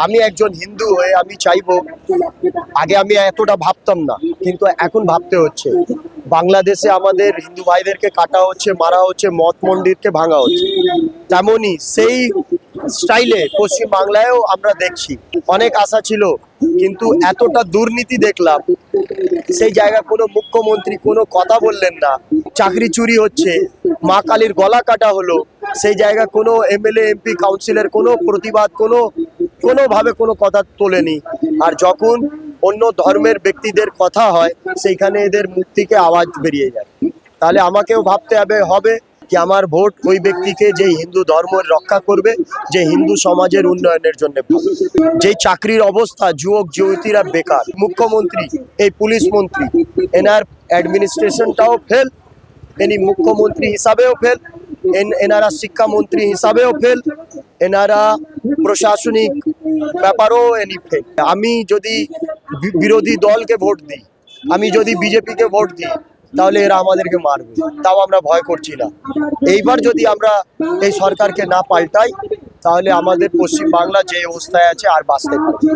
আমি একজন হিন্দু হয়ে আমি চাইবো, আগে আমি এতটা ভাবতাম না, কিন্তু এখন ভাবতে হচ্ছে। বাংলাদেশে আমাদের হিন্দু ভাইদেরকে কাটা হচ্ছে, মারা হচ্ছে, মঠ মন্দিরকে ভাঙা হচ্ছে, তেমনি সেই স্টাইলে পশ্চিম বাংলায়ও আমরা দেখছি। অনেক আশা ছিল, কিন্তু এতটা দুর্নীতি দেখলাম, সেই জায়গায় কোনো মুখ্যমন্ত্রী কোনো কথা বললেন না। চাকরি চুরি হচ্ছে, মা কালীর গলা কাটা হলো, সেই জায়গায় কোনো এমএলএ এমপি কাউন্সিলের কোনো প্রতিবাদ কোনোভাবে কোনো কথা তোলেনি। আর যখন অন্য ধর্মের ব্যক্তিদের কথা হয়, সেইখানে এদের মুখ থেকে আওয়াজ বেরিয়ে যায়। তাহলে আমাকেও ভাবতে হবে কি আমার ভোট ওই ব্যক্তিকে, যে হিন্দু ধর্মের রক্ষা করবে, যে হিন্দু সমাজের উন্নয়নের জন্য। যে চাকরির অবস্থা, যুবক যুবতীরা বেকার, মুখ্যমন্ত্রী, এই পুলিশ মন্ত্রী, এনার অ্যাডমিনিস্ট্রেশনটাও ফেল, এনি মুখ্যমন্ত্রী হিসাবেও ফেল, এনারা শিক্ষামন্ত্রী হিসাবেও ফেল, এনারা প্রশাসনিক ব্যাপারও এনি ফেল। আমি যদি বিরোধী দলকে ভোট দিই, আমি যদি বিজেপিকে ভোট দিই, তাহলে এরা আমাদেরকে মারবে, তাও আমরা ভয় করছি না। এইবার যদি আমরা এই সরকারকে না পাল্টাই, তাহলে আমাদের পশ্চিম বাংলা যে অবস্থায় আছে আর বাঁচতে পারবে।